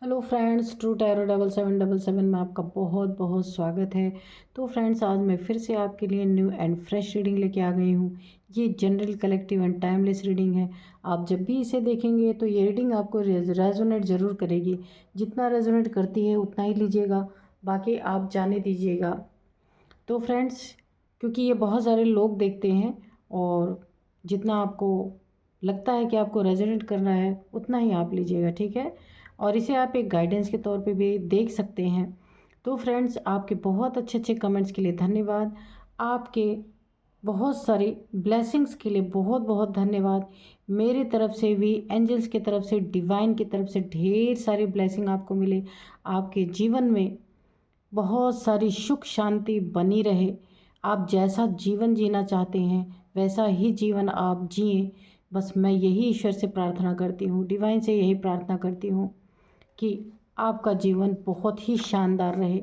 Hello friends, true tarot 7777 में आपका बहुत बहुत स्वागत है। तो फ्रेंड्स, आज मैं फिर से आपके लिए न्यू एंड फ्रेश रीडिंग लेके आ गई हूँ। ये general, collective and timeless reading है। आप जब भी इसे देखेंगे तो ये रीडिंग आपको रेजोनेट ज़रूर करेगी। जितना रेजोनेट करती है उतना ही लीजिएगा, बाकी आप जाने दीजिएगा। तो फ्रेंड्स, क्योंकि ये बहुत सारे लोग देखते हैं और जितना आपको लगता है कि आपको रेजोनेट करना है उतना ही आप लीजिएगा, ठीक है। और इसे आप एक गाइडेंस के तौर पे भी देख सकते हैं। तो फ्रेंड्स, आपके बहुत अच्छे अच्छे कमेंट्स के लिए धन्यवाद। आपके बहुत सारी ब्लेसिंग्स के लिए बहुत बहुत धन्यवाद। मेरी तरफ से भी, एंजल्स की तरफ से, डिवाइन की तरफ से ढेर सारी ब्लेसिंग आपको मिले। आपके जीवन में बहुत सारी सुख शांति बनी रहे। आप जैसा जीवन जीना चाहते हैं वैसा ही जीवन आप जिएं। बस मैं यही ईश्वर से प्रार्थना करती हूँ, डिवाइन से यही प्रार्थना करती हूँ कि आपका जीवन बहुत ही शानदार रहे।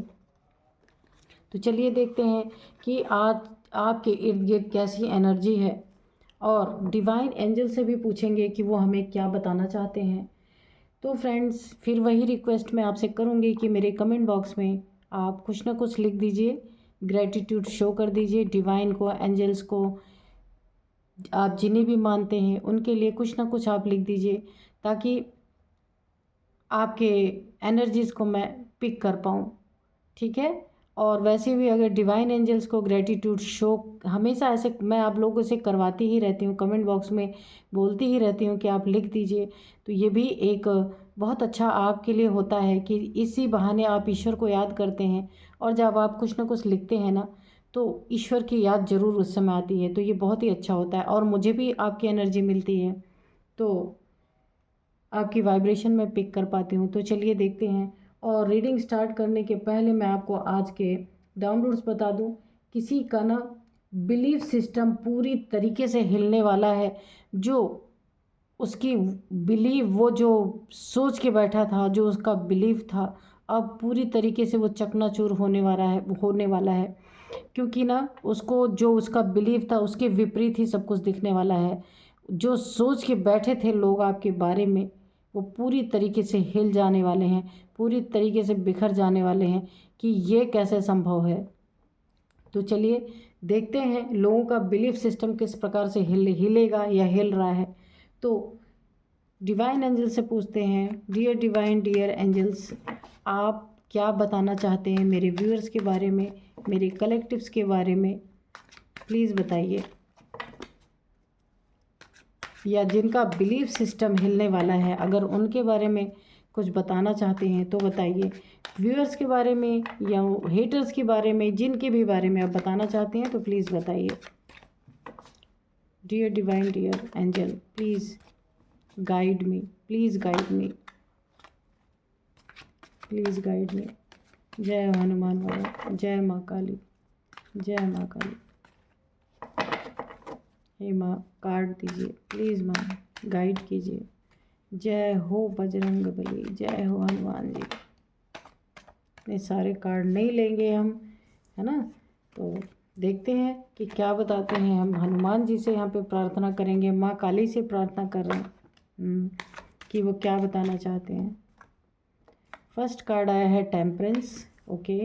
तो चलिए देखते हैं कि आज आपके इर्द गिर्द कैसी एनर्जी है, और डिवाइन एंजल से भी पूछेंगे कि वो हमें क्या बताना चाहते हैं। तो फ्रेंड्स, फिर वही रिक्वेस्ट मैं आपसे करूँगी कि मेरे कमेंट बॉक्स में आप कुछ ना कुछ लिख दीजिए, ग्रेटिट्यूड शो कर दीजिए डिवाइन को, एंजल्स को। आप जिन्हें भी मानते हैं उनके लिए कुछ ना कुछ आप लिख दीजिए, ताकि आपके एनर्जीज़ को मैं पिक कर पाऊँ, ठीक है। और वैसे भी अगर डिवाइन एंजल्स को ग्रेटिट्यूड शो, हमेशा ऐसे मैं आप लोगों से करवाती ही रहती हूँ, कमेंट बॉक्स में बोलती ही रहती हूँ कि आप लिख दीजिए। तो ये भी एक बहुत अच्छा आपके लिए होता है कि इसी बहाने आप ईश्वर को याद करते हैं। और जब आप कुछ ना कुछ लिखते हैं ना, तो ईश्वर की याद ज़रूर उस समय आती है। तो ये बहुत ही अच्छा होता है और मुझे भी आपकी एनर्जी मिलती है, तो आपकी वाइब्रेशन में पिक कर पाती हूँ। तो चलिए देखते हैं। और रीडिंग स्टार्ट करने के पहले मैं आपको आज के डाउनलोड्स बता दूँ। किसी का ना बिलीफ सिस्टम पूरी तरीके से हिलने वाला है। जो उसकी बिलीव, वो जो सोच के बैठा था, जो उसका बिलीफ था, अब पूरी तरीके से वो चकनाचूर होने वाला है। क्योंकि ना उसको, जो उसका बिलीव था उसके विपरीत ही सब कुछ दिखने वाला है। जो सोच के बैठे थे लोग आपके बारे में, वो पूरी तरीके से हिल जाने वाले हैं, पूरी तरीके से बिखर जाने वाले हैं कि ये कैसे संभव है। तो चलिए देखते हैं लोगों का बिलीफ सिस्टम किस प्रकार से हिलेगा या हिल रहा है। तो डिवाइन एंजल से पूछते हैं, डियर डिवाइन, डियर एंजल्स, आप क्या बताना चाहते हैं मेरे व्यूअर्स के बारे में, मेरे कलेक्टिव्स के बारे में, प्लीज़ बताइए। या जिनका बिलीफ सिस्टम हिलने वाला है, अगर उनके बारे में कुछ बताना चाहते हैं तो बताइए। व्यूअर्स के बारे में या हेटर्स के बारे में, जिनके भी बारे में आप बताना चाहते हैं तो प्लीज़ बताइए। Dear divine, dear angel, please guide me, please guide me, please guide me. जय हनुमान बाबा, जय माँ काली, जय माँ काली। हे माँ, कार्ड दीजिए प्लीज़, माँ गाइड कीजिए। जय हो बजरंग बली, जय हो हनुमान जी। इतने सारे कार्ड नहीं लेंगे हम, है ना। तो देखते हैं कि क्या बताते हैं। हम हनुमान जी से यहाँ पे प्रार्थना करेंगे, माँ काली से प्रार्थना कर रहे हैं कि वो क्या बताना चाहते हैं। फर्स्ट कार्ड आया है टेम्परेंस। ओके,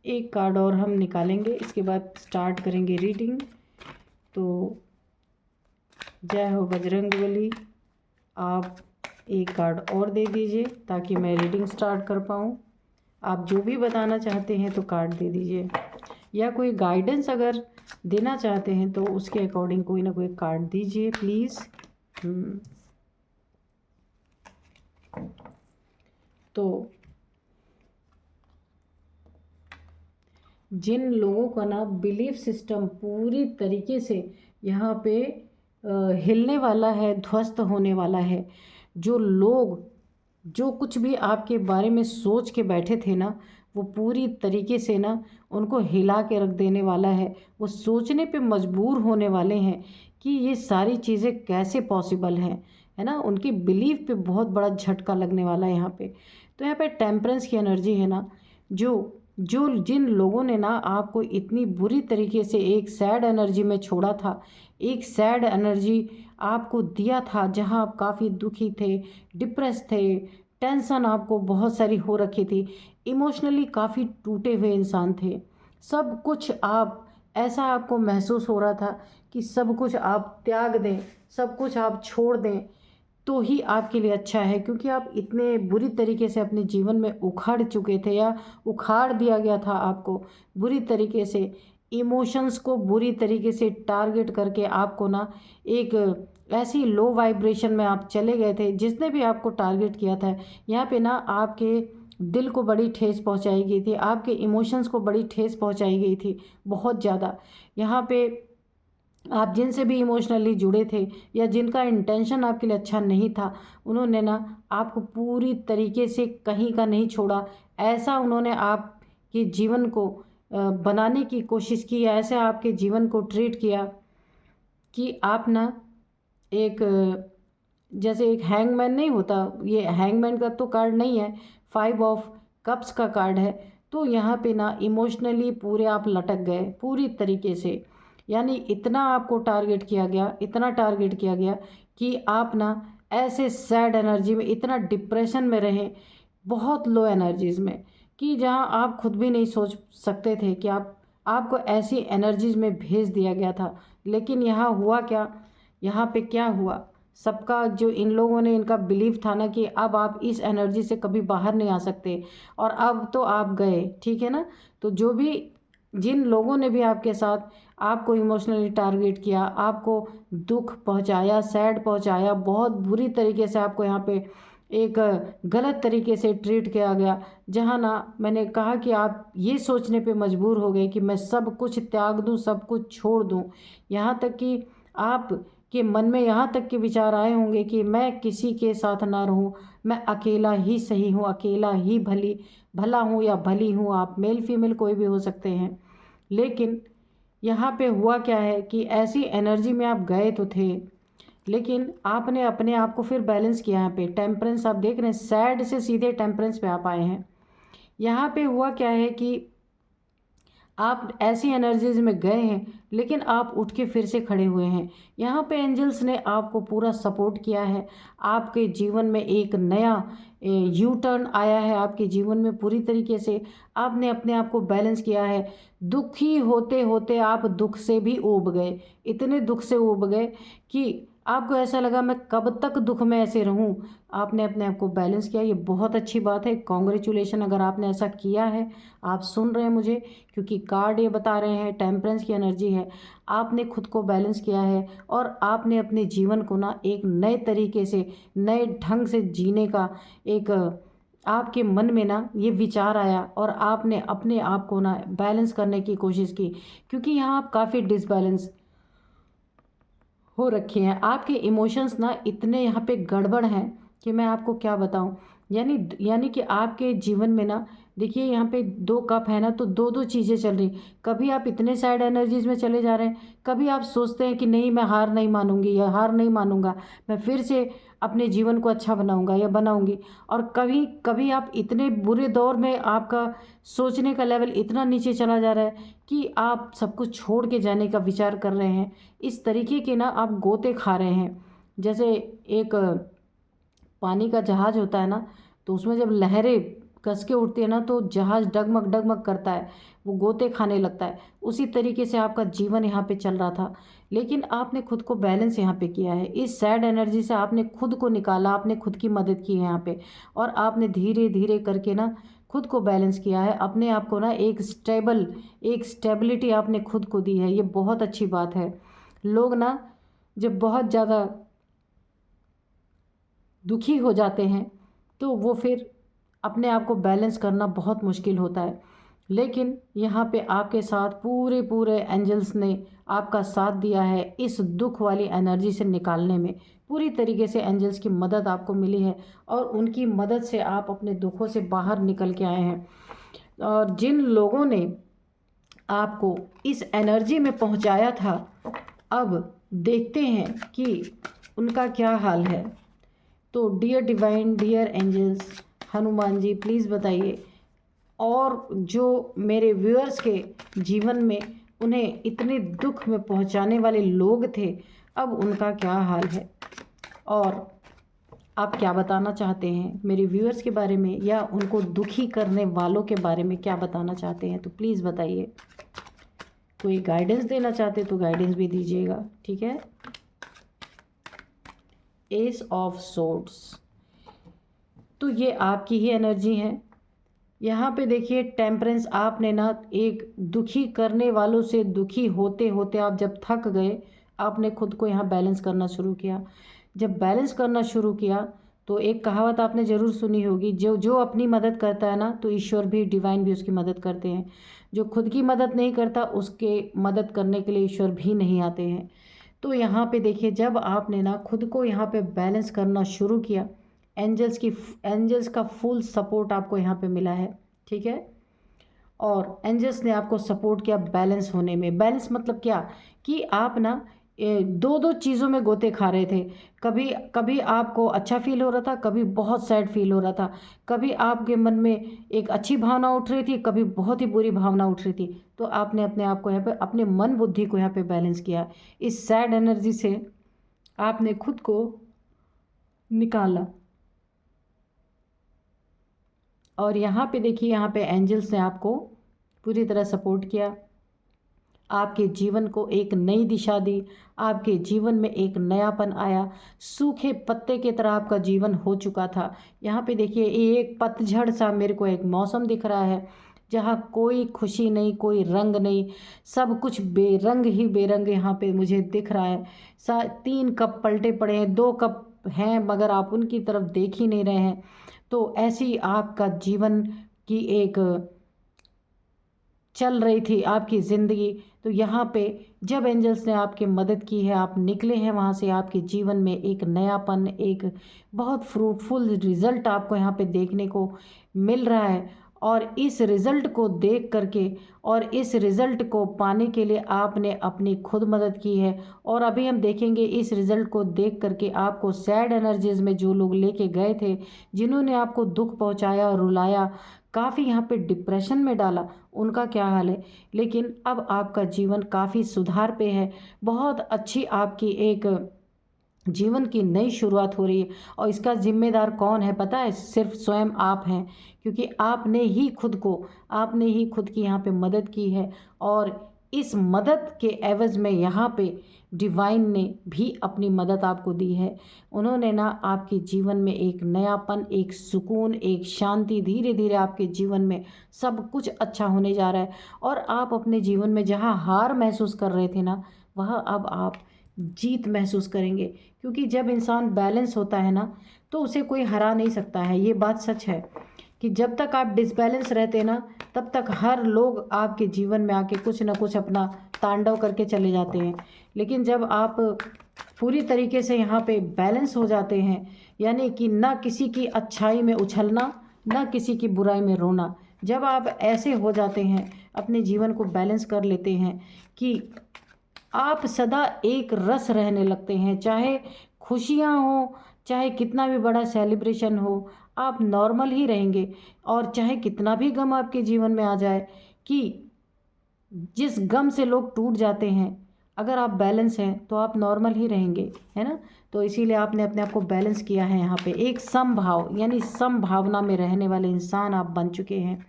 एक कार्ड और हम निकालेंगे, इसके बाद स्टार्ट करेंगे रीडिंग। तो जय हो बजरंगबली, आप एक कार्ड और दे दीजिए ताकि मैं रीडिंग स्टार्ट कर पाऊँ। आप जो भी बताना चाहते हैं तो कार्ड दे दीजिए, या कोई गाइडेंस अगर देना चाहते हैं तो उसके अकॉर्डिंग कोई ना कोई कार्ड दीजिए प्लीज़। तो जिन लोगों का ना बिलीफ सिस्टम पूरी तरीके से यहाँ पे हिलने वाला है, ध्वस्त होने वाला है, जो लोग जो कुछ भी आपके बारे में सोच के बैठे थे ना, वो पूरी तरीके से ना उनको हिला के रख देने वाला है। वो सोचने पे मजबूर होने वाले हैं कि ये सारी चीज़ें कैसे पॉसिबल हैं, है ना। उनके बिलीफ पे बहुत बड़ा झटका लगने वाला है यहाँ पे। तो यहाँ पे टेम्परेंस की एनर्जी है ना, जो जो जिन लोगों ने ना आपको इतनी बुरी तरीके से एक सैड एनर्जी में छोड़ा था, एक सैड एनर्जी आपको दिया था, जहां आप काफ़ी दुखी थे, डिप्रेस थे, टेंशन आपको बहुत सारी हो रखी थी, इमोशनली काफ़ी टूटे हुए इंसान थे। सब कुछ आप ऐसा आपको महसूस हो रहा था कि सब कुछ आप त्याग दें, सब कुछ आप छोड़ दें तो ही आपके लिए अच्छा है, क्योंकि आप इतने बुरी तरीके से अपने जीवन में उखाड़ चुके थे या उखाड़ दिया गया था आपको बुरी तरीके से। इमोशंस को बुरी तरीके से टारगेट करके आपको ना एक ऐसी लो वाइब्रेशन में आप चले गए थे। जिसने भी आपको टारगेट किया था, यहाँ पे ना आपके दिल को बड़ी ठेस पहुंचाई गई थी, आपके इमोशंस को बड़ी ठेस पहुंचाई गई थी बहुत ज़्यादा। यहाँ पे आप जिनसे भी इमोशनली जुड़े थे या जिनका इंटेंशन आपके लिए अच्छा नहीं था, उन्होंने ना आपको पूरी तरीके से कहीं का नहीं छोड़ा। ऐसा उन्होंने आपके जीवन को बनाने की कोशिश की, ऐसे आपके जीवन को ट्रीट किया कि आप ना एक जैसे एक हैंगमैन नहीं होता, ये हैंगमैन का तो कार्ड नहीं है, 5 ऑफ कप्स का कार्ड है। तो यहाँ पे ना इमोशनली पूरे आप लटक गए पूरी तरीके से। यानी इतना आपको टारगेट किया गया, इतना टारगेट किया गया कि आप ना ऐसे सैड एनर्जी में, इतना डिप्रेशन में रहें, बहुत लो एनर्जीज़ में, कि जहाँ आप खुद भी नहीं सोच सकते थे कि आपको ऐसी एनर्जीज़ में भेज दिया गया था। लेकिन यहाँ हुआ क्या, यहाँ पे क्या हुआ, सबका जो इन लोगों ने इनका बिलीव था ना कि अब आप इस एनर्जी से कभी बाहर नहीं आ सकते, और अब तो आप गए, ठीक है ना। तो जो भी जिन लोगों ने भी आपके साथ आपको इमोशनली टारगेट किया, आपको दुख पहुंचाया, सैड पहुंचाया, बहुत बुरी तरीके से आपको यहाँ पे एक गलत तरीके से ट्रीट किया गया, जहाँ ना मैंने कहा कि आप ये सोचने पे मजबूर हो गए कि मैं सब कुछ त्याग दूँ, सब कुछ छोड़ दूँ। यहाँ तक कि आप के मन में यहाँ तक के विचार आए होंगे कि मैं किसी के साथ ना रहूं, मैं अकेला ही सही हूँ, अकेला ही भला हूँ या भली हूँ। आप मेल फीमेल कोई भी हो सकते हैं। लेकिन यहाँ पे हुआ क्या है कि ऐसी एनर्जी में आप गए तो थे, लेकिन आपने अपने आप को फिर बैलेंस किया। यहाँ पे टेम्परेंस आप देख रहे हैं, सैड से सीधे टेम्परेंस पे आप आए हैं। यहाँ पे हुआ क्या है कि आप ऐसी एनर्जीज में गए हैं, लेकिन आप उठ के फिर से खड़े हुए हैं। यहाँ पे एंजल्स ने आपको पूरा सपोर्ट किया है। आपके जीवन में एक नया यू टर्न आया है, आपके जीवन में पूरी तरीके से आपने अपने आप को बैलेंस किया है। दुखी होते होते आप दुख से भी ऊब गए, इतने दुख से ऊब गए कि आपको ऐसा लगा मैं कब तक दुख में ऐसे रहूं। आपने अपने आप को बैलेंस किया, ये बहुत अच्छी बात है। कॉन्ग्रेचुलेशन अगर आपने ऐसा किया है। आप सुन रहे हैं मुझे, क्योंकि कार्ड ये बता रहे हैं टेम्परेंस की एनर्जी है। आपने खुद को बैलेंस किया है और आपने अपने जीवन को ना एक नए तरीके से, नए ढंग से जीने का एक आपके मन में ना ये विचार आया, और आपने अपने आप को ना बैलेंस करने की कोशिश की। क्योंकि यहाँ आप काफ़ी डिसबैलेंस हो रखे हैं, आपके इमोशंस ना इतने यहाँ पे गड़बड़ हैं कि मैं आपको क्या बताऊं। यानी कि आपके जीवन में ना, देखिए यहाँ पे 2 कप है ना, तो दो दो चीज़ें चल रही। कभी आप इतने सैड एनर्जीज में चले जा रहे हैं, कभी आप सोचते हैं कि नहीं मैं हार नहीं मानूंगी या हार नहीं मानूंगा, मैं फिर से अपने जीवन को अच्छा बनाऊंगा या बनाऊंगी। और कभी कभी आप इतने बुरे दौर में, आपका सोचने का लेवल इतना नीचे चला जा रहा है कि आप सब कुछ छोड़ के जाने का विचार कर रहे हैं। इस तरीके के ना आप गोते खा रहे हैं। जैसे एक पानी का जहाज होता है ना, तो उसमें जब लहरें कस के उठती है ना, तो जहाज डगमग डगमग करता है, वो गोते खाने लगता है। उसी तरीके से आपका जीवन यहाँ पे चल रहा था। लेकिन आपने खुद को बैलेंस यहाँ पे किया है, इस सैड एनर्जी से आपने खुद को निकाला, आपने खुद की मदद की है यहाँ पे। और आपने धीरे धीरे करके ना खुद को बैलेंस किया है, अपने आप को ना एक स्टेबिलिटी आपने खुद को दी है। ये बहुत अच्छी बात है। लोग ना जब बहुत ज़्यादा दुखी हो जाते हैं, तो वो फिर अपने आप को बैलेंस करना बहुत मुश्किल होता है। लेकिन यहाँ पे आपके साथ पूरे पूरे एंजल्स ने आपका साथ दिया है इस दुख वाली एनर्जी से निकालने में। पूरी तरीके से एंजल्स की मदद आपको मिली है, और उनकी मदद से आप अपने दुखों से बाहर निकल के आए हैं। और जिन लोगों ने आपको इस एनर्जी में पहुँचाया था, अब देखते हैं कि उनका क्या हाल है। तो dear divine, dear angels, Hanuman ji please बताइए, और जो मेरे व्यूअर्स के जीवन में उन्हें इतने दुख में पहुंचाने वाले लोग थे, अब उनका क्या हाल है। और आप क्या बताना चाहते हैं मेरे व्यूअर्स के बारे में, या उनको दुखी करने वालों के बारे में क्या बताना चाहते हैं, तो प्लीज़ बताइए। कोई गाइडेंस देना चाहते तो गाइडेंस भी दीजिएगा, ठीक है। एस ऑफ सोर्ड्स, तो ये आपकी ही एनर्जी है। यहाँ पे देखिए टेम्परेंस, आपने ना एक दुखी करने वालों से दुखी होते होते आप जब थक गए, आपने खुद को यहाँ बैलेंस करना शुरू किया। जब बैलेंस करना शुरू किया तो एक कहावत आपने ज़रूर सुनी होगी, जो जो अपनी मदद करता है ना, तो ईश्वर भी, डिवाइन भी उसकी मदद करते हैं। जो खुद की मदद नहीं करता, उसके मदद करने के लिए ईश्वर भी नहीं आते हैं। तो यहाँ पे देखिए, जब आपने ना खुद को यहाँ पे बैलेंस करना शुरू किया, एंजल्स का फुल सपोर्ट आपको यहाँ पे मिला है, ठीक है। और एंजल्स ने आपको सपोर्ट किया बैलेंस होने में। बैलेंस मतलब क्या, कि आप ना दो दो चीज़ों में गोते खा रहे थे। कभी कभी आपको अच्छा फील हो रहा था, कभी बहुत सैड फील हो रहा था। कभी आपके मन में एक अच्छी भावना उठ रही थी, कभी बहुत ही बुरी भावना उठ रही थी। तो आपने अपने आप को यहाँ पे, अपने मन बुद्धि को यहाँ पे बैलेंस किया। इस सैड एनर्जी से आपने खुद को निकाला। और यहाँ पे देखिए, यहाँ पे एंजल्स ने आपको पूरी तरह सपोर्ट किया, आपके जीवन को एक नई दिशा दी, आपके जीवन में एक नयापन आया। सूखे पत्ते की तरह आपका जीवन हो चुका था। यहाँ पे देखिए, एक पतझड़ सा मेरे को एक मौसम दिख रहा है, जहाँ कोई खुशी नहीं, कोई रंग नहीं, सब कुछ बेरंग ही बेरंग यहाँ पे मुझे दिख रहा है। 3 कप पलटे पड़े हैं, 2 कप हैं मगर आप उनकी तरफ देख ही नहीं रहे हैं। तो ऐसी आपका जीवन की एक चल रही थी आपकी ज़िंदगी। तो यहाँ पे जब एंजल्स ने आपकी मदद की है, आप निकले हैं वहाँ से, आपके जीवन में एक नयापन, एक बहुत फ्रूटफुल रिज़ल्ट आपको यहाँ पे देखने को मिल रहा है। और इस रिज़ल्ट को देख करके, और इस रिज़ल्ट को पाने के लिए आपने अपनी खुद मदद की है। और अभी हम देखेंगे इस रिज़ल्ट को देख करके आपको सैड एनर्जीज़ में जो लोग लेके गए थे, जिन्होंने आपको दुख पहुँचाया, रुलाया, काफ़ी यहाँ पे डिप्रेशन में डाला, उनका क्या हाल है। लेकिन अब आपका जीवन काफ़ी सुधार पे है। बहुत अच्छी आपकी एक जीवन की नई शुरुआत हो रही है। और इसका जिम्मेदार कौन है पता है, सिर्फ स्वयं आप हैं। क्योंकि आपने ही खुद की यहाँ पे मदद की है। और इस मदद के एवज में यहाँ पे डिवाइन ने भी अपनी मदद आपको दी है। उन्होंने ना आपके जीवन में एक नयापन, एक सुकून, एक शांति, धीरे धीरे आपके जीवन में सब कुछ अच्छा होने जा रहा है। और आप अपने जीवन में जहाँ हार महसूस कर रहे थे ना, वहाँ अब आप जीत महसूस करेंगे। क्योंकि जब इंसान बैलेंस होता है ना, तो उसे कोई हरा नहीं सकता है। ये बात सच है कि जब तक आप डिसबैलेंस रहते हैं ना, तब तक हर लोग आपके जीवन में आके कुछ ना कुछ अपना तांडव करके चले जाते हैं। लेकिन जब आप पूरी तरीके से यहाँ पे बैलेंस हो जाते हैं, यानी कि ना किसी की अच्छाई में उछलना, ना किसी की बुराई में रोना, जब आप ऐसे हो जाते हैं, अपने जीवन को बैलेंस कर लेते हैं कि आप सदा एक रस रहने लगते हैं। चाहे खुशियाँ हो, चाहे कितना भी बड़ा सेलिब्रेशन हो, आप नॉर्मल ही रहेंगे। और चाहे कितना भी गम आपके जीवन में आ जाए, कि जिस गम से लोग टूट जाते हैं, अगर आप बैलेंस हैं तो आप नॉर्मल ही रहेंगे, है ना। तो इसीलिए आपने अपने आप को बैलेंस किया है। यहाँ पे एक समभाव, यानी समभावना में रहने वाले इंसान आप बन चुके हैं।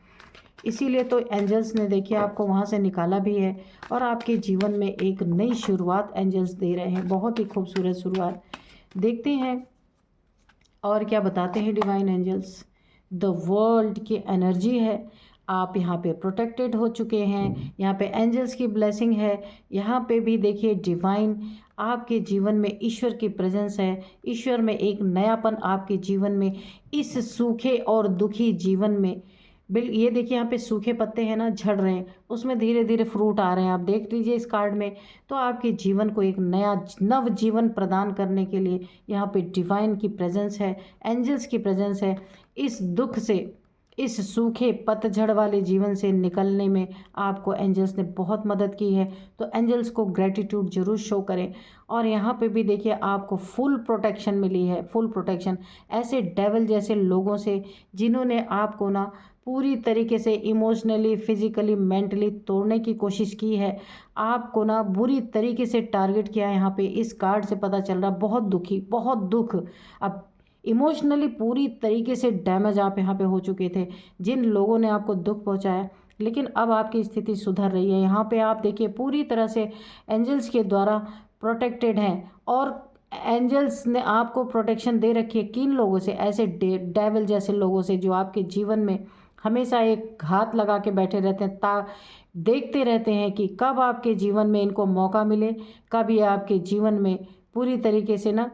इसीलिए तो एंजल्स ने देखिए आपको वहाँ से निकाला भी है, और आपके जीवन में एक नई शुरुआत एंजल्स दे रहे हैं, बहुत ही खूबसूरत शुरुआत। देखते हैं और क्या बताते हैं डिवाइन एंजल्स। द वर्ल्ड की एनर्जी है, आप यहाँ पे प्रोटेक्टेड हो चुके हैं, यहाँ पे एंजल्स की ब्लेसिंग है। यहाँ पे भी देखिए डिवाइन, आपके जीवन में ईश्वर की प्रेजेंस है। ईश्वर में एक नयापन आपके जीवन में, इस सूखे और दुखी जीवन में। ये देखिए यहाँ पे सूखे पत्ते हैं ना, झड़ रहे हैं, उसमें धीरे धीरे फ्रूट आ रहे हैं, आप देख लीजिए इस कार्ड में। तो आपके जीवन को एक नया नव जीवन प्रदान करने के लिए यहाँ पे डिवाइन की प्रेजेंस है, एंजल्स की प्रेजेंस है। इस दुख से, इस सूखे पतझड़ वाले जीवन से निकलने में आपको एंजल्स ने बहुत मदद की है। तो एंजल्स को ग्रेटिट्यूड जरूर शो करें। और यहाँ पे भी देखिए आपको फुल प्रोटेक्शन मिली है, फुल प्रोटेक्शन ऐसे डेविल जैसे लोगों से, जिन्होंने आपको ना पूरी तरीके से इमोशनली, फिजिकली, मेंटली तोड़ने की कोशिश की है, आपको ना बुरी तरीके से टारगेट किया है। यहाँ पे इस कार्ड से पता चल रहा बहुत दुखी, बहुत दुख। अब इमोशनली पूरी तरीके से डैमेज आप यहाँ पे हो चुके थे, जिन लोगों ने आपको दुख पहुँचाया, लेकिन अब आपकी स्थिति सुधर रही है। यहाँ पे आप देखिए पूरी तरह से एंजल्स के द्वारा प्रोटेक्टेड हैं, और एंजल्स ने आपको प्रोटेक्शन दे रखी है किन लोगों से, ऐसे डेविल जैसे लोगों से जो आपके जीवन में हमेशा एक घात लगा के बैठे रहते हैं, देखते रहते हैं कि कब आपके जीवन में इनको मौका मिले, कब ये आपके जीवन में पूरी तरीके से ना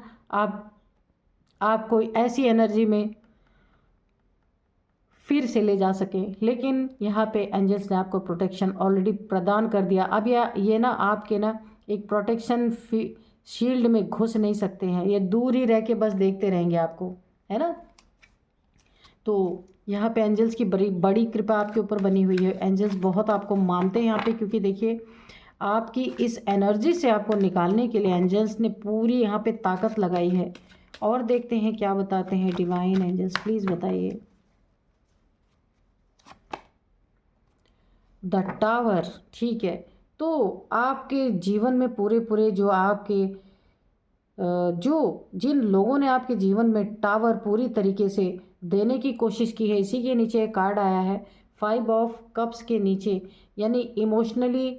आप कोई ऐसी एनर्जी में फिर से ले जा सके। लेकिन यहाँ पे एंजल्स ने आपको प्रोटेक्शन ऑलरेडी प्रदान कर दिया। अब ये ना आपके ना एक प्रोटेक्शन शील्ड में घुस नहीं सकते हैं, ये दूर ही रह के बस देखते रहेंगे आपको, है ना। तो यहाँ पे एंजल्स की बड़ी बड़ी कृपा आपके ऊपर बनी हुई है। एंजल्स बहुत आपको मानते हैं यहाँ पे, क्योंकि देखिए आपकी इस एनर्जी से आपको निकालने के लिए एंजल्स ने पूरी यहाँ पे ताकत लगाई है। और देखते हैं क्या बताते हैं डिवाइन एंजल्स, प्लीज़ बताइए। द टावर, ठीक है। तो आपके जीवन में पूरे जो आपके जिन लोगों ने आपके जीवन में टावर पूरी तरीके से देने की कोशिश की है, इसी के नीचे एक कार्ड आया है 5 ऑफ कप्स के नीचे, यानी इमोशनली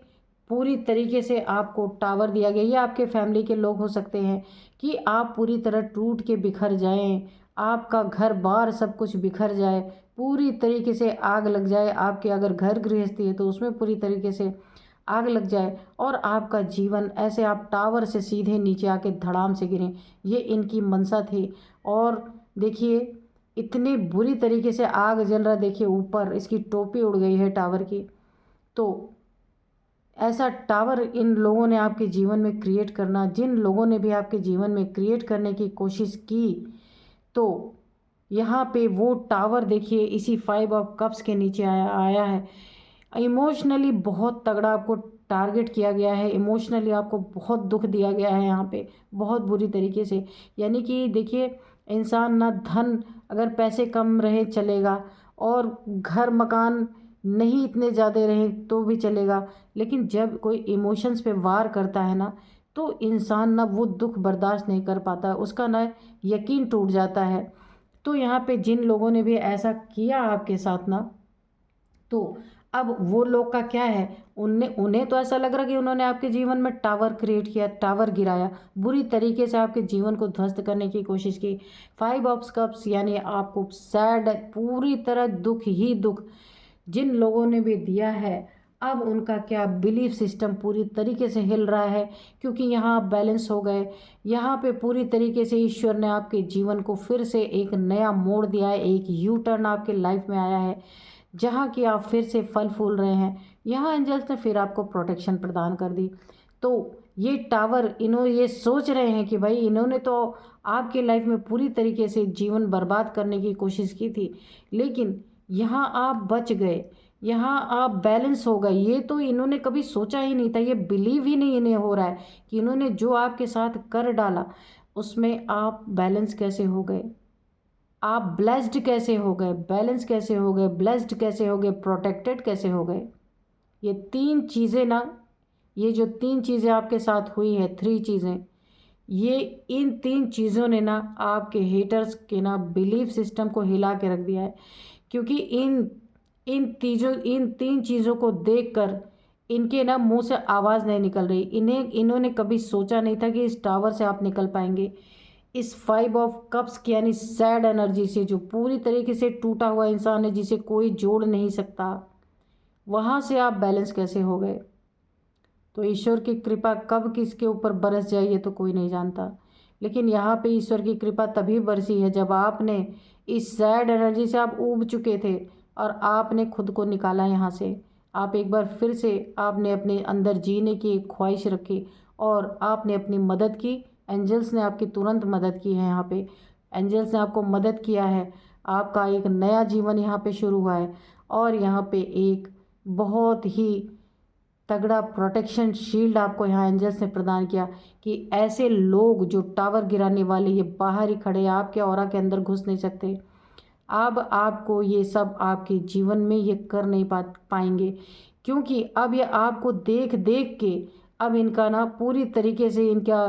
पूरी तरीके से आपको टावर दिया गया। ये आपके फैमिली के लोग हो सकते हैं कि आप पूरी तरह टूट के बिखर जाएं, आपका घर बार सब कुछ बिखर जाए, पूरी तरीके से आग लग जाए, आपके अगर घर गृहस्थी है तो उसमें पूरी तरीके से आग लग जाए, और आपका जीवन ऐसे आप टावर से सीधे नीचे आके धड़ाम से गिरें। ये इनकी मंशा थी। और देखिए इतनी बुरी तरीके से आग जल रहा, देखिए ऊपर इसकी टोपी उड़ गई है टावर की। तो ऐसा टावर इन लोगों ने आपके जीवन में क्रिएट करना, जिन लोगों ने भी आपके जीवन में क्रिएट करने की कोशिश की, तो यहाँ पे वो टावर देखिए इसी 5 ऑफ कप्स के नीचे आया है। इमोशनली बहुत तगड़ा आपको टारगेट किया गया है, इमोशनली आपको बहुत दुख दिया गया है यहाँ पे, बहुत बुरी तरीके से। यानी कि देखिए इंसान ना धन, अगर पैसे कम रहे चलेगा, और घर मकान नहीं इतने ज़्यादा रहे तो भी चलेगा, लेकिन जब कोई इमोशंस पे वार करता है ना, तो इंसान ना वो दुख बर्दाश्त नहीं कर पाता, उसका ना यकीन टूट जाता है। तो यहाँ पे जिन लोगों ने भी ऐसा किया आपके साथ ना, तो अब वो लोग का क्या है, उन्हें तो ऐसा लग रहा कि उन्होंने आपके जीवन में टावर क्रिएट किया, टावर गिराया, बुरी तरीके से आपके जीवन को ध्वस्त करने की कोशिश की। 5 ऑफ कप्स यानी आपको सैड, पूरी तरह दुख ही दुख जिन लोगों ने भी दिया है, अब उनका क्या बिलीफ सिस्टम पूरी तरीके से हिल रहा है, क्योंकि यहाँ आप बैलेंस हो गए। यहाँ पे पूरी तरीके से ईश्वर ने आपके जीवन को फिर से एक नया मोड़ दिया है, एक यू टर्न आपके लाइफ में आया है, जहाँ कि आप फिर से फल फूल रहे हैं। यहाँ एंजल्स ने फिर आपको प्रोटेक्शन प्रदान कर दी। तो ये टावर ये सोच रहे हैं कि भाई इन्होंने तो आपके लाइफ में पूरी तरीके से जीवन बर्बाद करने की कोशिश की थी, लेकिन यहाँ आप बच गए, यहाँ आप बैलेंस हो गए। ये तो इन्होंने कभी सोचा ही नहीं था, ये बिलीव ही नहीं इन्हें हो रहा है कि इन्होंने जो आपके साथ कर डाला उसमें आप बैलेंस कैसे हो गए, आप ब्लेस्ड कैसे हो गए, बैलेंस कैसे हो गए, ब्लेस्ड कैसे हो गए, प्रोटेक्टेड कैसे हो गए। ये 3 चीज़ें ना, ये जो 3 चीज़ें आपके साथ हुई है, 3 चीज़ें, ये इन 3 चीज़ों ने ना आपके हेटर्स के ना बिलीफ सिस्टम को हिला के रख दिया है। क्योंकि इन 3 चीज़ों को देखकर इनके ना मुंह से आवाज़ नहीं निकल रही। इन्होंने कभी सोचा नहीं था कि इस टावर से आप निकल पाएंगे, इस 5 ऑफ कप्स की यानी सैड एनर्जी से, जो पूरी तरीके से टूटा हुआ इंसान है जिसे कोई जोड़ नहीं सकता, वहाँ से आप बैलेंस कैसे हो गए। तो ईश्वर की कृपा कब किसके ऊपर बरस जाए ये तो कोई नहीं जानता, लेकिन यहाँ पे ईश्वर की कृपा तभी बरसी है जब आपने इस सैड एनर्जी से आप ऊब चुके थे और आपने खुद को निकाला यहाँ से। आप एक बार फिर से आपने अपने अंदर जीने की एक ख्वाहिश रखी और आपने अपनी मदद की। एंजल्स ने आपकी तुरंत मदद की है, यहाँ पे एंजल्स ने आपको मदद किया है, आपका एक नया जीवन यहाँ पे शुरू हुआ है। और यहाँ पे एक बहुत ही तगड़ा प्रोटेक्शन शील्ड आपको यहाँ एंजल्स ने प्रदान किया कि ऐसे लोग जो टावर गिराने वाले ये बाहर ही खड़े, आपके ऑरा के अंदर घुस नहीं सकते। अब आपको ये सब आपके जीवन में ये कर नहीं पाएंगे, क्योंकि अब ये आपको देख देख के अब इनका ना पूरी तरीके से इनका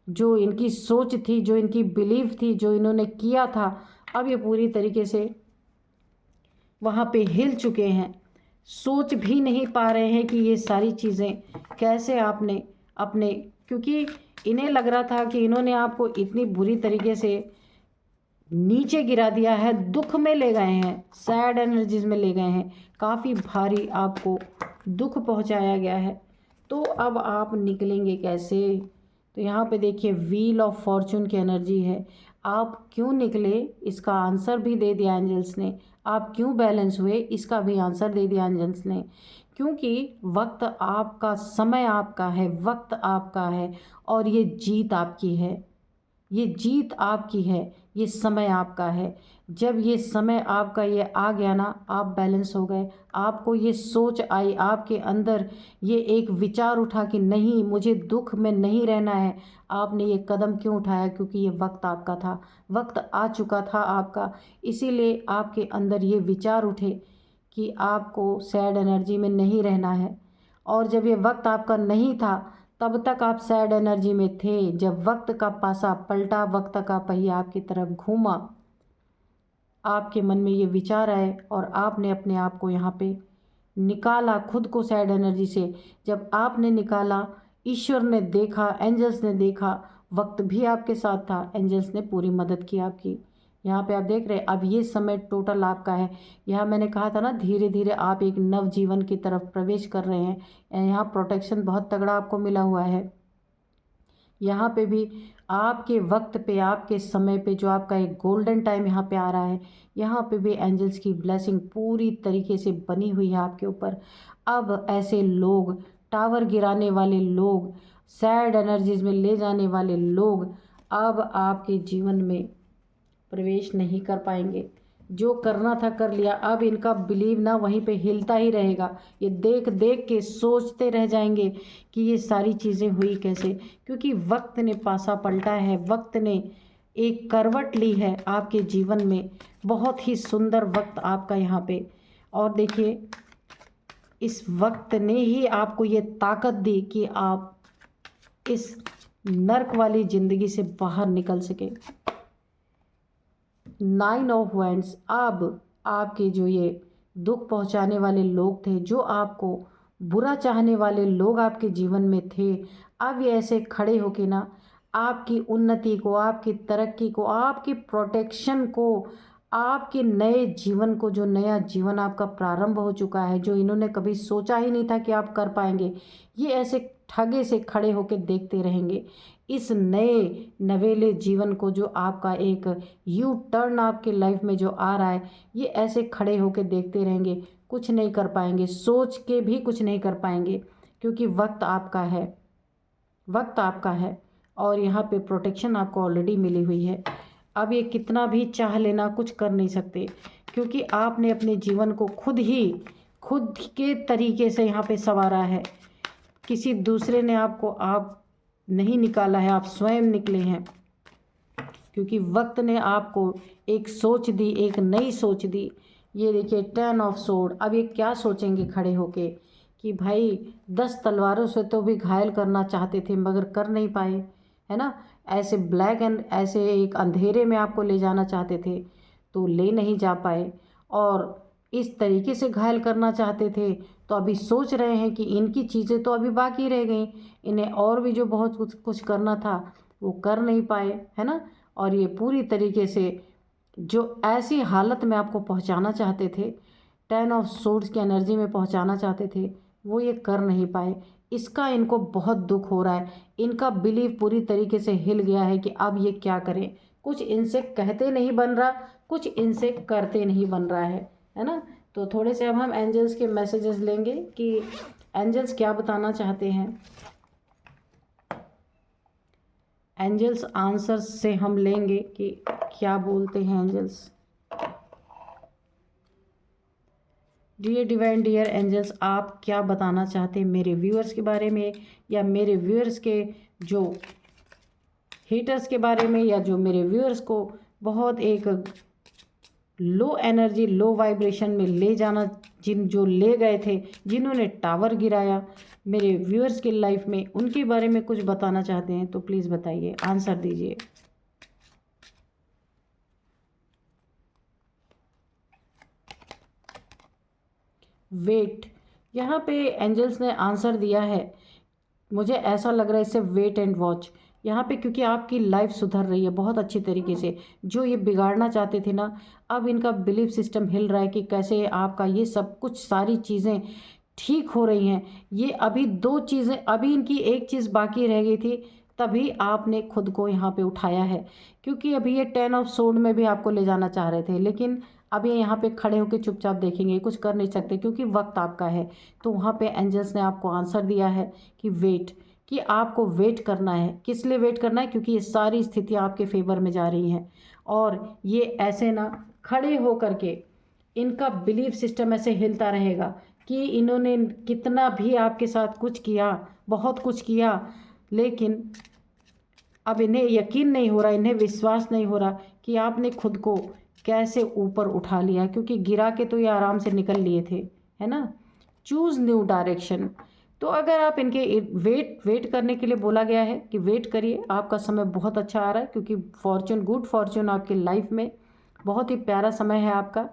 जो इनकी सोच थी, जो इनकी बिलीफ थी, जो इन्होंने किया था, अब ये पूरी तरीके से वहाँ पे हिल चुके हैं। सोच भी नहीं पा रहे हैं कि ये सारी चीज़ें कैसे आपने अपने, क्योंकि इन्हें लग रहा था कि इन्होंने आपको इतनी बुरी तरीके से नीचे गिरा दिया है, दुख में ले गए हैं, सैड एनर्जीज में ले गए हैं, काफ़ी भारी आपको दुख पहुंचाया गया है। तो अब आप निकलेंगे कैसे? तो यहाँ पे देखिए व्हील ऑफ फॉर्चून की एनर्जी है। आप क्यों निकले इसका आंसर भी दे दिया एंजल्स ने। आप क्यों बैलेंस हुए इसका भी आंसर दे दिया एंजल्स ने। क्योंकि वक्त आपका, समय आपका है, वक्त आपका है और ये जीत आपकी है। ये जीत आपकी है, ये समय आपका है। जब ये समय आपका ये आ गया ना, आप बैलेंस हो गए। आपको ये सोच आई, आपके अंदर ये एक विचार उठा कि नहीं, मुझे दुख में नहीं रहना है। आपने ये कदम क्यों उठाया? क्योंकि ये वक्त आपका था, वक्त आ चुका था आपका। इसीलिए आपके अंदर ये विचार उठे कि आपको सैड एनर्जी में नहीं रहना है। और जब ये वक्त आपका नहीं था, तब तक आप सैड एनर्जी में थे। जब वक्त का पासा पलटा, वक्त का पहिया आपकी तरफ घूमा, आपके मन में ये विचार आए और आपने अपने आप को यहाँ पे निकाला, खुद को सैड एनर्जी से। जब आपने निकाला, ईश्वर ने देखा, एंजल्स ने देखा, वक्त भी आपके साथ था, एंजल्स ने पूरी मदद की आपकी। यहाँ पे आप देख रहे हैं, अब ये समय टोटल आपका है। यहाँ मैंने कहा था ना, धीरे धीरे आप एक नव जीवन की तरफ प्रवेश कर रहे हैं। यहाँ प्रोटेक्शन बहुत तगड़ा आपको मिला हुआ है। यहाँ पे भी आपके वक्त पे, आपके समय पे जो आपका एक गोल्डन टाइम यहाँ पे आ रहा है, यहाँ पे भी एंजल्स की ब्लेसिंग पूरी तरीके से बनी हुई है आपके ऊपर। अब ऐसे लोग, टावर गिराने वाले लोग, सैड एनर्जीज में ले जाने वाले लोग अब आपके जीवन में प्रवेश नहीं कर पाएंगे। जो करना था कर लिया। अब इनका बिलीव ना वहीं पे हिलता ही रहेगा। ये देख देख के सोचते रह जाएंगे कि ये सारी चीज़ें हुई कैसे, क्योंकि वक्त ने पासा पलटा है, वक्त ने एक करवट ली है आपके जीवन में। बहुत ही सुंदर वक्त आपका यहाँ पे। और देखिए, इस वक्त ने ही आपको ये ताकत दी कि आप इस नर्क वाली ज़िंदगी से बाहर निकल सके। 9 ऑफ वैंड्स। अब आपके जो ये दुख पहुंचाने वाले लोग थे, जो आपको बुरा चाहने वाले लोग आपके जीवन में थे, अब ये ऐसे खड़े होके ना आपकी उन्नति को, आपकी तरक्की को, आपकी प्रोटेक्शन को, आपके नए जीवन को, जो नया जीवन आपका प्रारंभ हो चुका है, जो इन्होंने कभी सोचा ही नहीं था कि आप कर पाएंगे, ये ऐसे ठगे से खड़े होके देखते रहेंगे इस नए नवेले जीवन को, जो आपका एक यू टर्न आपके लाइफ में जो आ रहा है। ये ऐसे खड़े होके देखते रहेंगे, कुछ नहीं कर पाएंगे, सोच के भी कुछ नहीं कर पाएंगे, क्योंकि वक्त आपका है, वक्त आपका है। और यहाँ पे प्रोटेक्शन आपको ऑलरेडी मिली हुई है। अब ये कितना भी चाह लेना, कुछ कर नहीं सकते, क्योंकि आपने अपने जीवन को खुद के तरीके से यहाँ पे संवारा है। किसी दूसरे ने आपको आप नहीं निकाला है, आप स्वयं निकले हैं। क्योंकि वक्त ने आपको एक सोच दी, एक नई सोच दी। ये देखिए 10 ऑफ सोर्ड। अब ये क्या सोचेंगे खड़े होके कि भाई 10 तलवारों से तो भी घायल करना चाहते थे मगर कर नहीं पाए, है ना। ऐसे ब्लैक एंड ऐसे एक अंधेरे में आपको ले जाना चाहते थे तो ले नहीं जा पाए, और इस तरीके से घायल करना चाहते थे तो अभी सोच रहे हैं कि इनकी चीज़ें तो अभी बाकी रह गई, इन्हें और भी जो बहुत कुछ करना था वो कर नहीं पाए, है ना। और ये पूरी तरीके से जो ऐसी हालत में आपको पहुंचाना चाहते थे, 10 ऑफ सोर्ड्स की एनर्जी में पहुंचाना चाहते थे, वो ये कर नहीं पाए। इसका इनको बहुत दुख हो रहा है। इनका बिलीव पूरी तरीके से हिल गया है कि अब ये क्या करें। कुछ इनसे कहते नहीं बन रहा, कुछ इनसे करते नहीं बन रहा है ना। तो थोड़े से अब हम एंजल्स के मैसेजेस लेंगे कि एंजल्स क्या बताना चाहते हैं। एंजल्स आंसर्स से हम लेंगे कि क्या बोलते हैं angels. Dear divine, dear angels, आप क्या बताना चाहते हैं मेरे व्यूअर्स के बारे में, या मेरे व्यूअर्स के जो हेटर्स के बारे में, या जो मेरे व्यूअर्स को बहुत एक लो एनर्जी लो वाइब्रेशन में ले जाना, जो ले गए थे, जिन्होंने टावर गिराया मेरे व्यूअर्स की लाइफ में, उनके बारे में कुछ बताना चाहते हैं तो प्लीज़ बताइए, आंसर दीजिए। वेट, यहाँ पे एंजल्स ने आंसर दिया है, मुझे ऐसा लग रहा है इससे वेट एंड वॉच यहाँ पे, क्योंकि आपकी लाइफ सुधर रही है बहुत अच्छी तरीके से। जो ये बिगाड़ना चाहते थे ना, अब इनका बिलीफ सिस्टम हिल रहा है कि कैसे आपका ये सब कुछ सारी चीज़ें ठीक हो रही हैं। ये अभी दो चीज़ें, अभी इनकी एक चीज़ बाकी रह गई थी, तभी आपने खुद को यहाँ पे उठाया है। क्योंकि अभी ये 10 ऑफ सोर्ड में भी आपको ले जाना चाह रहे थे, लेकिन अब ये यहाँ पे खड़े होकर चुपचाप देखेंगे, कुछ कर नहीं सकते क्योंकि वक्त आपका है। तो वहाँ पे एंजल्स ने आपको आंसर दिया है कि वेट, कि आपको वेट करना है। किस लिए वेट करना है? क्योंकि ये सारी स्थितियाँ आपके फेवर में जा रही हैं, और ये ऐसे ना खड़े हो करके इनका बिलीफ सिस्टम ऐसे हिलता रहेगा कि इन्होंने कितना भी आपके साथ कुछ किया, बहुत कुछ किया, लेकिन अब इन्हें यकीन नहीं हो रहा, इन्हें विश्वास नहीं हो रहा कि आपने खुद को कैसे ऊपर उठा लिया, क्योंकि गिरा के तो ये आराम से निकल लिए थे, है ना। Choose new direction. तो अगर आप इनके वेट करने के लिए बोला गया है कि वेट करिए, आपका समय बहुत अच्छा आ रहा है, क्योंकि फॉर्चून, गुड फॉर्चून आपकी लाइफ में, बहुत ही प्यारा समय है आपका।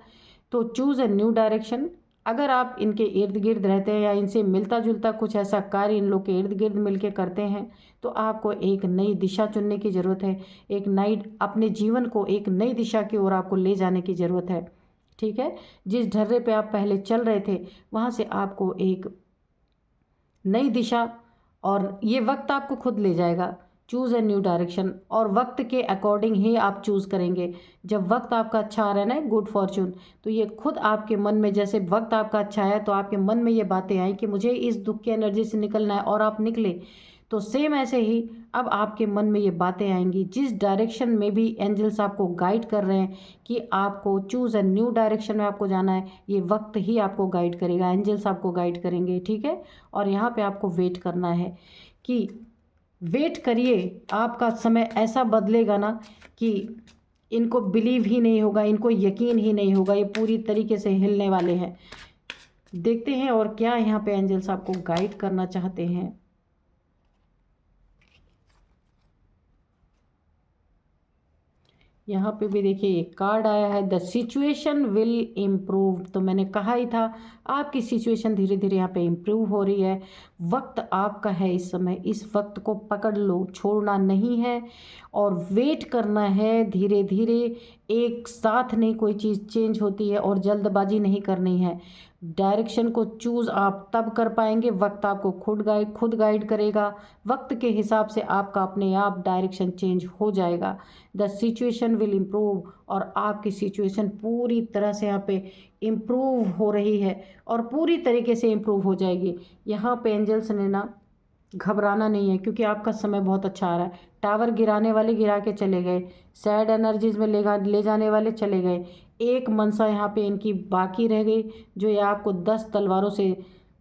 तो चूज़ ए न्यू डायरेक्शन। अगर आप इनके इर्द गिर्द रहते हैं या इनसे मिलता जुलता कुछ ऐसा कार्य इन लोग के इर्द गिर्द मिल के करते हैं, तो आपको एक नई दिशा चुनने की ज़रूरत है। एक नई, अपने जीवन को एक नई दिशा की ओर आपको ले जाने की ज़रूरत है। ठीक है, जिस ढर्रे पे आप पहले चल रहे थे, वहाँ से आपको एक नई दिशा, और ये वक्त आपको खुद ले जाएगा। चूज़ ए न्यू डायरेक्शन, और वक्त के अकॉर्डिंग ही आप चूज़ करेंगे। जब वक्त आपका अच्छा आ रहा है ना, गुड फॉर्चून, तो ये खुद आपके मन में, जैसे वक्त आपका अच्छा है तो आपके मन में ये बातें आई कि मुझे इस दुख की एनर्जी से निकलना है, और आप निकले। तो सेम ऐसे ही अब आपके मन में ये बातें आएंगी, जिस डायरेक्शन में भी एंजल्स आपको गाइड कर रहे हैं कि आपको चूज़ अ न्यू डायरेक्शन में आपको जाना है, ये वक्त ही आपको गाइड करेगा, एंजल्स आपको गाइड करेंगे। ठीक है, और यहाँ पे आपको वेट करना है, कि वेट करिए, आपका समय ऐसा बदलेगा ना कि इनको बिलीव ही नहीं होगा, इनको यकीन ही नहीं होगा, ये पूरी तरीके से हिलने वाले हैं। देखते हैं और क्या यहाँ पे एंजल्स आपको गाइड करना चाहते हैं। यहाँ पे भी देखिए एक कार्ड आया है, द सिचुएशन विल इम्प्रूव। तो मैंने कहा ही था, आपकी सिचुएशन धीरे धीरे यहाँ पे इम्प्रूव हो रही है। वक्त आपका है इस समय, इस वक्त को पकड़ लो, छोड़ना नहीं है, और वेट करना है। धीरे धीरे, एक साथ नहीं कोई चीज़ चेंज होती है, और जल्दबाजी नहीं करनी है। डायरेक्शन को चूज़ आप तब कर पाएंगे, वक्त आपको खुद गाइड करेगा। वक्त के हिसाब से आपका अपने आप डायरेक्शन चेंज हो जाएगा। द सिचुएशन विल इम्प्रूव, और आपकी सिचुएशन पूरी तरह से यहाँ पे इम्प्रूव हो रही है, और पूरी तरीके से इम्प्रूव हो जाएगी। यहाँ पे एंजल्स ने ना घबराना नहीं है, क्योंकि आपका समय बहुत अच्छा आ रहा है। टावर गिराने वाले गिरा के चले गए, सैड एनर्जीज में ले जाने वाले चले गए। एक मनसा यहाँ पे इनकी बाकी रह गई, जो ये आपको 10 तलवारों से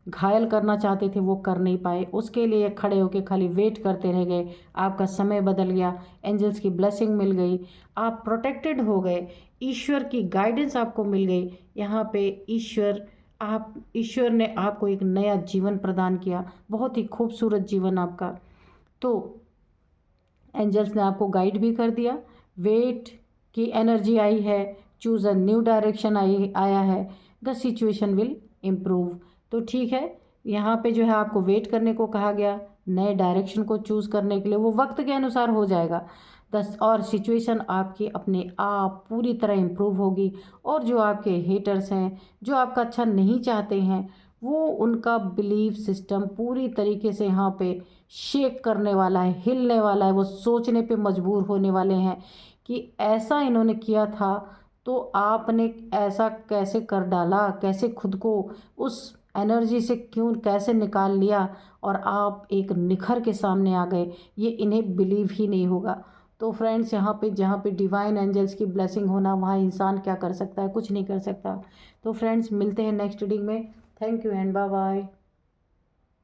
घायल करना चाहते थे, वो कर नहीं पाए। उसके लिए खड़े होके खाली वेट करते रह गए। आपका समय बदल गया, एंजल्स की ब्लेसिंग मिल गई, आप प्रोटेक्टेड हो गए, ईश्वर की गाइडेंस आपको मिल गई। यहाँ पे ईश्वर ने आपको एक नया जीवन प्रदान किया, बहुत ही खूबसूरत जीवन आपका। तो एंजल्स ने आपको गाइड भी कर दिया, वेट की एनर्जी आई है, चूज़ अ न्यू डायरेक्शन आया है, द सिचुएशन विल इम्प्रूव। तो ठीक है, यहाँ पे जो है आपको वेट करने को कहा गया, नए डायरेक्शन को चूज़ करने के लिए, वो वक्त के अनुसार हो जाएगा। और सिचुएशन आपकी अपने आप पूरी तरह इम्प्रूव होगी, और जो आपके हेटर्स हैं, जो आपका अच्छा नहीं चाहते हैं, वो उनका बिलीफ सिस्टम पूरी तरीके से यहाँ पे शेक करने वाला है, हिलने वाला है। वो सोचने पे मजबूर होने वाले हैं कि ऐसा इन्होंने किया था, तो आपने ऐसा कैसे कर डाला, कैसे खुद को उस एनर्जी से क्यों, कैसे निकाल लिया, और आप एक निखर के सामने आ गए। ये इन्हें बिलीव ही नहीं होगा। तो फ्रेंड्स, यहाँ पे जहाँ पे डिवाइन एंजल्स की ब्लेसिंग होना, वहाँ इंसान क्या कर सकता है? कुछ नहीं कर सकता। तो फ्रेंड्स, मिलते हैं नेक्स्ट रीडिंग में। Thank you and bye bye.